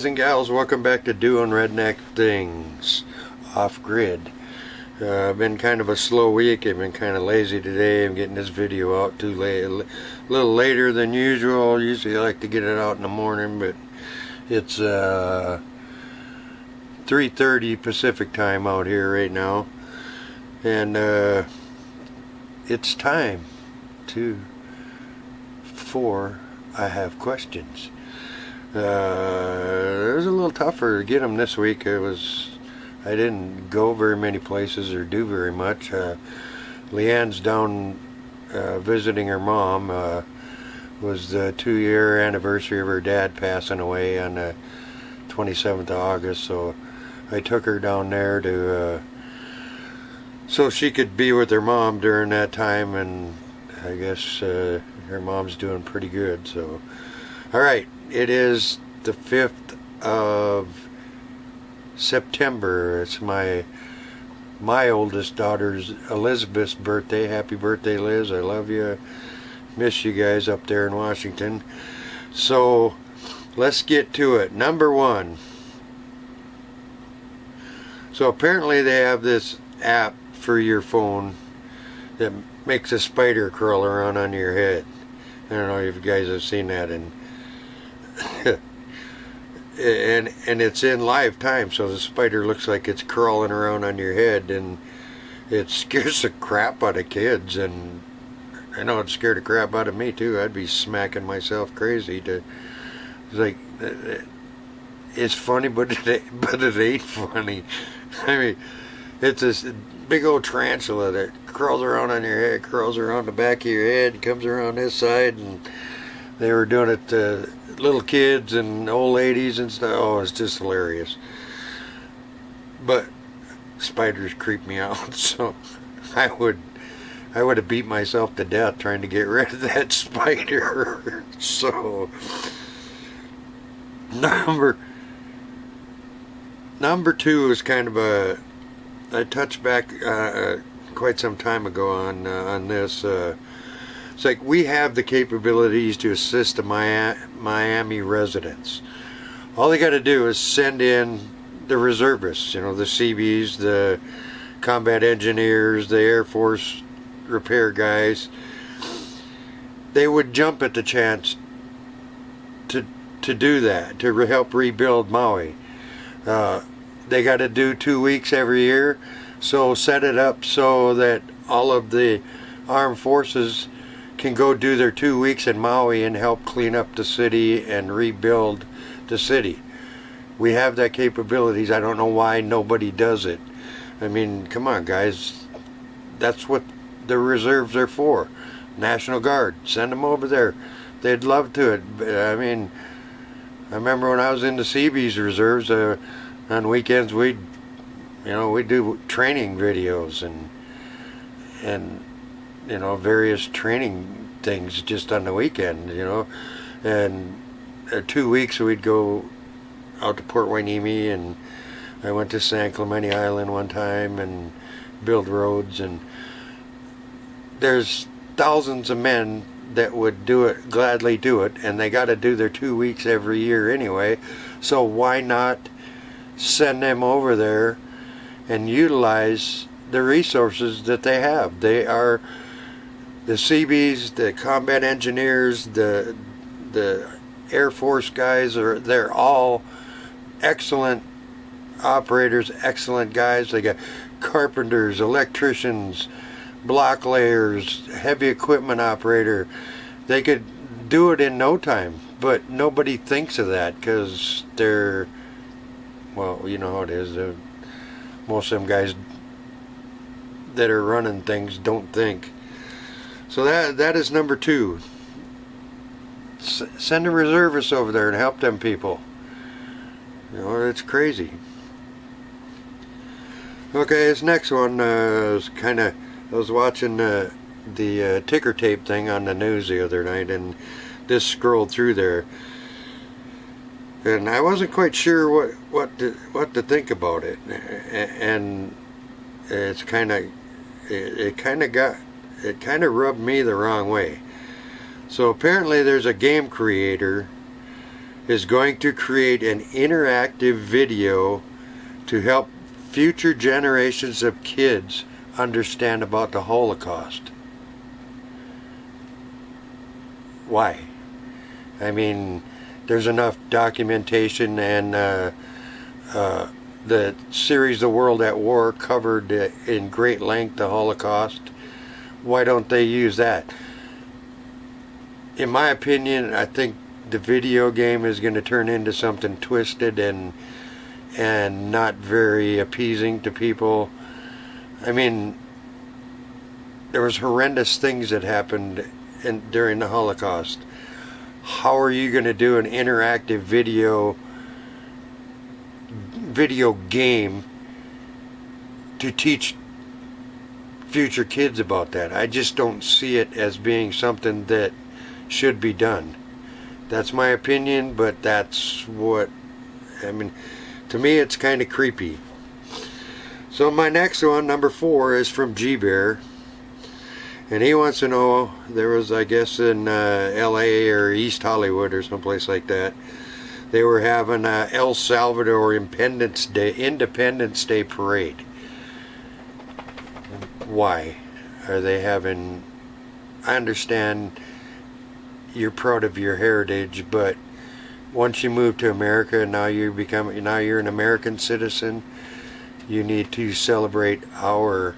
guys and gals, welcome back to Doing Redneck Things Off Grid. Been kind of a slow week. I've been kind of lazy today. I'm getting this video out too late, a little later than usual. Usually I like to get it out in the morning, but it's 3:30 Pacific time out here right now, and it's time for I Have Questions. It was a little tougher to get them this week. I didn't go very many places or do very much. Leanne's down visiting her mom. Was the 2-year anniversary of her dad passing away on the 27th of August, so I took her down there to so she could be with her mom during that time, and I guess her mom's doing pretty good. So alright, it is the 5th of September. It's my oldest daughter's, Elizabeth's, birthday. Happy birthday, Liz. I love you. Miss you guys up there in Washington. So let's get to it. Number one. So apparently they have this app for your phone that makes a spider crawl around on your head. I don't know if you guys have seen that, and it's in live time, so the spider looks like it's crawling around on your head, and it scares the crap out of kids, and I know it scared the crap out of me too. I'd be smacking myself crazy it's like, it's funny, but it ain't funny. I mean, it's this big old tarantula that crawls around on your head, crawls around the back of your head, comes around this side, and they were doing it to little kids and old ladies and stuff. Oh, it's just hilarious. But spiders creep me out, so I would have beat myself to death trying to get rid of that spider. So number two is kind of I touched back quite some time ago on this. It's like we have the capabilities to assist the Miami residents. All they got to do is send in the reservists, the CBs, the combat engineers, the Air Force repair guys. They would jump at the chance to do that, to help rebuild Maui. They got to do 2 weeks every year, so set it up so that all of the armed forces can go do their 2 weeks in Maui and help clean up the city and rebuild the city. We have that capabilities. I don't know why nobody does it. I mean, come on, guys. That's what the reserves are for. National Guard. Send them over there. They'd love to. I mean, I remember when I was in the Seabees reserves, on weekends we'd do training videos and various training things just on the weekend, and 2 weeks we'd go out to Port Hueneme, and I went to San Clemente Island one time and build roads, and there's thousands of men that would gladly do it, and they got to do their 2 weeks every year anyway, so why not send them over there and utilize the resources that they have? They are the CBs, the combat engineers, the Air Force guys, they're all excellent operators, excellent guys. They got carpenters, electricians, block layers, heavy equipment operator. They could do it in no time, but nobody thinks of that because they're, well, you know how it is. Most of them guys that are running things don't think. So that is number two. Send a reservist over there and help them people. It's crazy. Okay, this next one I was watching the ticker tape thing on the news the other night, and just scrolled through there, and I wasn't quite sure what to think about it, and it kind of rubbed me the wrong way. So apparently there's a game creator. is going to create an interactive video to help future generations of kids understand about the Holocaust. Why? I mean, there's enough documentation, and the series The World at War covered in great length the Holocaust. Why don't they use that? In my opinion, I think the video game is going to turn into something twisted and not very appeasing to people. I mean, there was horrendous things that happened during the Holocaust. How are you going to do an interactive video game to teach future kids about that? I just don't see it as being something that should be done. That's my opinion, but that's what, I mean, to me it's kind of creepy. So my next one, number 4, is from G-Bear. And he wants to know, there was, I guess, in LA or East Hollywood or someplace like that, they were having a El Salvador Independence Day parade. Why are they having? I understand you're proud of your heritage, but once you move to America, now you're an American citizen. You need to celebrate our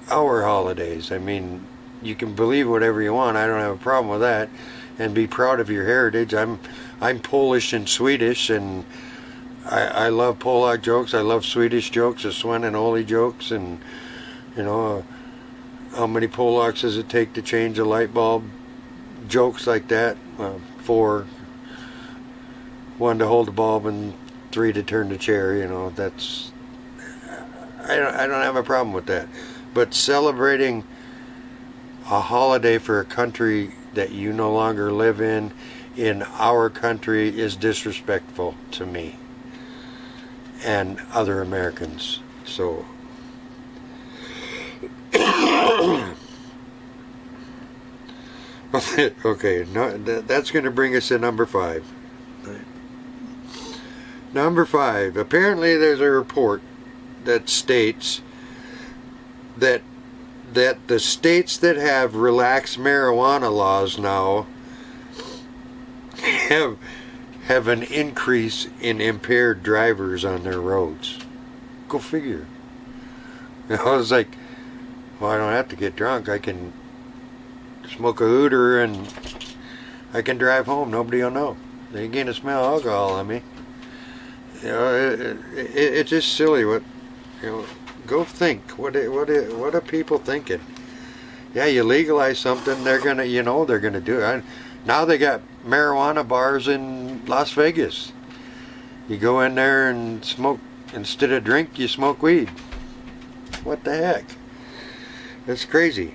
holidays. I mean, you can believe whatever you want. I don't have a problem with that, and be proud of your heritage. I'm Polish and Swedish, and I love Polak jokes. I love Swedish jokes, the Sven and Ole jokes, and you know, how many Polacks does it take to change a light bulb? Jokes like that. 4, 1 to hold the bulb and 3 to turn the chair. You know, that's, I don't have a problem with that. But celebrating a holiday for a country that you no longer live in our country, is disrespectful to me and other Americans. So okay, that's going to bring us to number 5. Number 5. Apparently there's a report that states that the states that have relaxed marijuana laws now have an increase in impaired drivers on their roads. Go figure. I was like, well, I don't have to get drunk. I can smoke a hooter and I can drive home. Nobody will know. They ain't gonna smell alcohol on me. You know, it's just silly. What, you know? Go think. What are people thinking? Yeah, you legalize something, they're gonna do it. Now they got marijuana bars in Las Vegas. You go in there and smoke, instead of drink, you smoke weed. What the heck? That's crazy.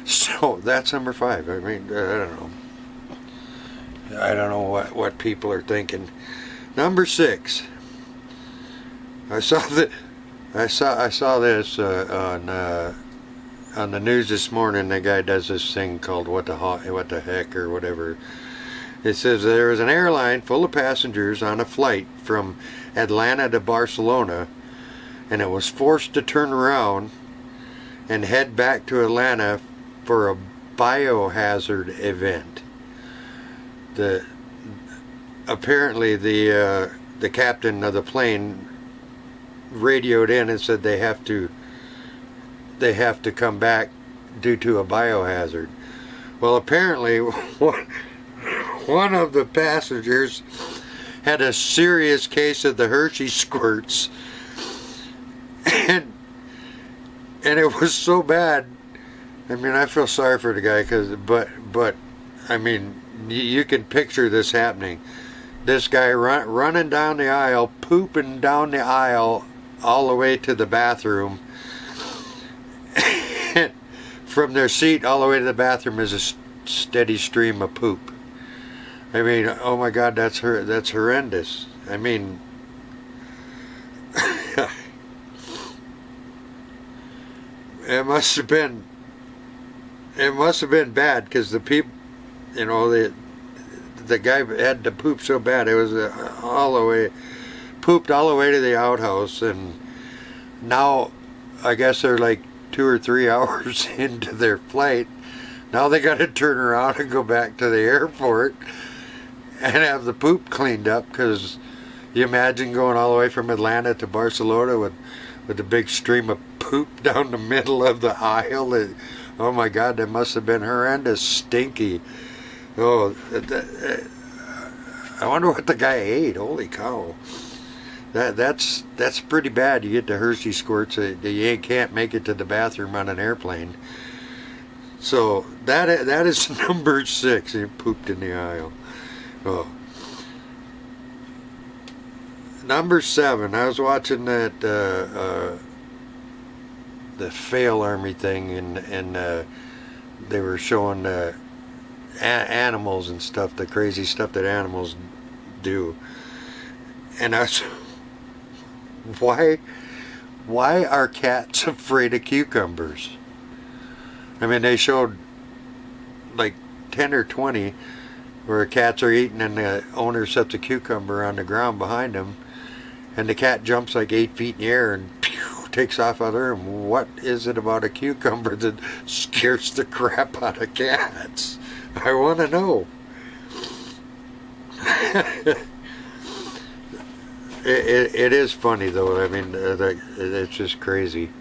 So that's number 5. I mean, I don't know what people are thinking. Number 6. I saw this on the news this morning. The guy does this thing called what the heck or whatever. It says there was an airline full of passengers on a flight from Atlanta to Barcelona, and it was forced to turn around and head back to Atlanta for a biohazard event. Apparently the captain of the plane radioed in and said they have to come back due to a biohazard. Well, apparently one of the passengers had a serious case of the Hershey squirts, and it was so bad. I mean, I feel sorry for the guy, but I mean, you can picture this happening. This guy running down the aisle, pooping down the aisle all the way to the bathroom. From their seat all the way to the bathroom is a steady stream of poop. I mean, oh my God, that's horrendous. I mean, it must have been bad, because the people, you know, the guy had to poop so bad it was all the way, pooped all the way to the outhouse, and now I guess they're like 2 or 3 hours into their flight. Now they got to turn around and go back to the airport and have the poop cleaned up, because you imagine going all the way from Atlanta to Barcelona with a big stream of poop down the middle of the aisle. Oh my God, that must have been horrendous, stinky. Oh, I wonder what the guy ate. Holy cow. That's pretty bad. You get the Hershey squirts, you can't make it to the bathroom on an airplane. So that is number 6. He pooped in the aisle. Oh. Number 7. I was watching that the Fail Army thing, and they were showing animals and stuff, the crazy stuff that animals do. And I was, why are cats afraid of cucumbers? I mean, they showed like 10 or 20 where cats are eating and the owner sets a cucumber on the ground behind them, and the cat jumps like 8 feet in the air and pew, takes off out of the room. What is it about a cucumber that scares the crap out of cats? I want to know. It is funny though. I mean, it's just crazy.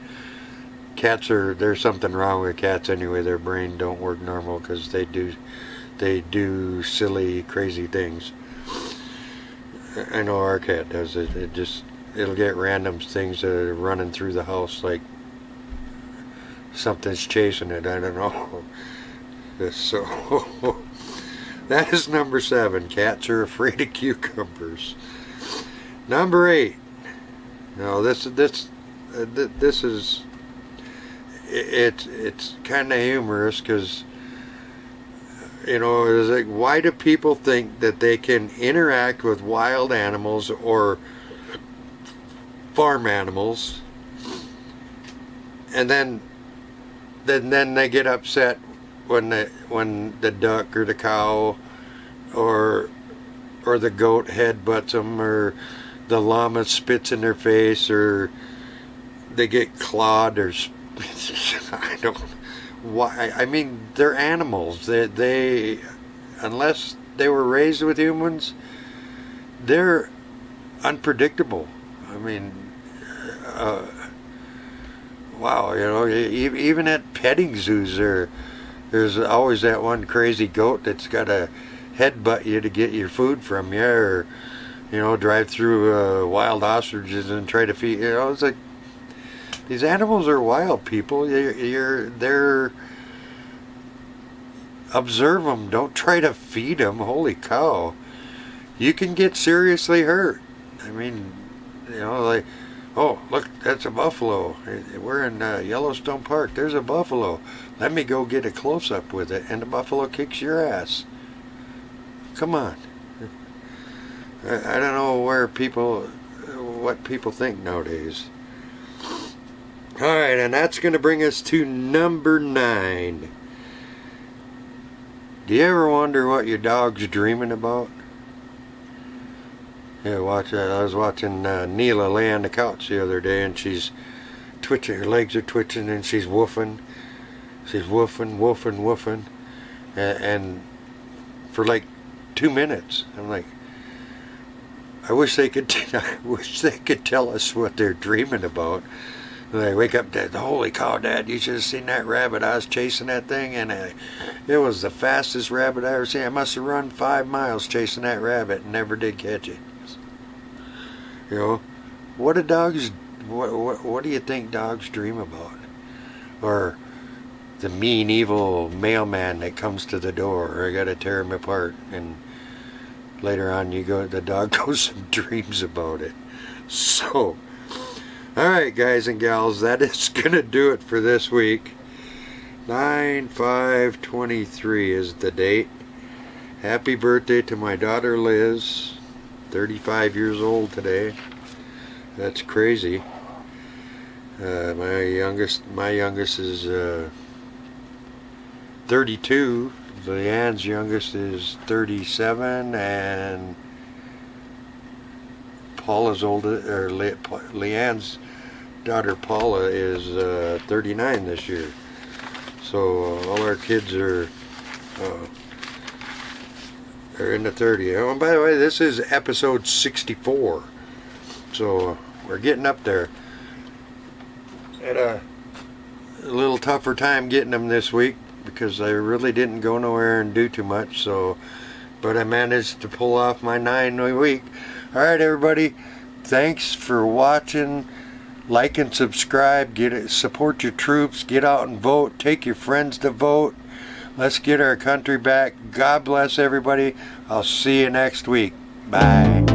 Cats there's something wrong with cats anyway. Their brain don't work normal because they do silly, crazy things. I know our cat does it. It'll get random things that are running through the house like something's chasing it. I don't know. So that is number 7. Cats are afraid of cucumbers. Number 8. Now this is it's kind of humorous, because you know, it's like, why do people think that they can interact with wild animals or farm animals, and then they get upset when the duck or the cow or the goat headbutts them, or the llama spits in their face, or they get clawed, or I don't. Why? I mean, they're animals. They unless they were raised with humans, they're unpredictable. I mean, wow. You know, even at petting zoos, there's always that one crazy goat that's got to headbutt you to get your food from you, or you know, drive through wild ostriches and try to feed. You know, it's like, these animals are wild, people. They're observe them. Don't try to feed them. Holy cow. You can get seriously hurt. I mean, you know, like, oh, look, that's a buffalo. We're in Yellowstone Park. There's a buffalo. Let me go get a close-up with it. And the buffalo kicks your ass. Come on. I don't know what people think nowadays. Alright, and that's going to bring us to number 9. Do you ever wonder what your dog's dreaming about? Yeah, watch that. I was watching Neela lay on the couch the other day, and she's twitching. Her legs are twitching, and she's woofing. She's woofing, woofing, woofing. And for like 2 minutes. I'm like, I wish they could tell us what they're dreaming about. And I wake up, Dad, holy cow, Dad, you should have seen that rabbit. I was chasing that thing, and it was the fastest rabbit I ever seen. I must have run 5 miles chasing that rabbit and never did catch it. You know, what do you think dogs dream about? Or the mean, evil mailman that comes to the door, or I gotta tear him apart, and later on the dog goes and dreams about it. So, alright guys and gals, that is gonna do it for this week. 9/5/23 is the date. Happy birthday to my daughter Liz, 35 years old today. That's crazy. My youngest is 32, Leanne's youngest is 37, and Paula's oldest, or Leanne's daughter Paula is 39 this year. So all our kids are in the 30s. Oh, and by the way, this is episode 64. So we're getting up there. Had a little tougher time getting them this week because I really didn't go nowhere and do too much. So, but I managed to pull off my 9-week. All right, everybody. Thanks for watching. Like and subscribe. Support your troops. Get out and vote. Take your friends to vote. Let's get our country back. God bless everybody. I'll see you next week. Bye.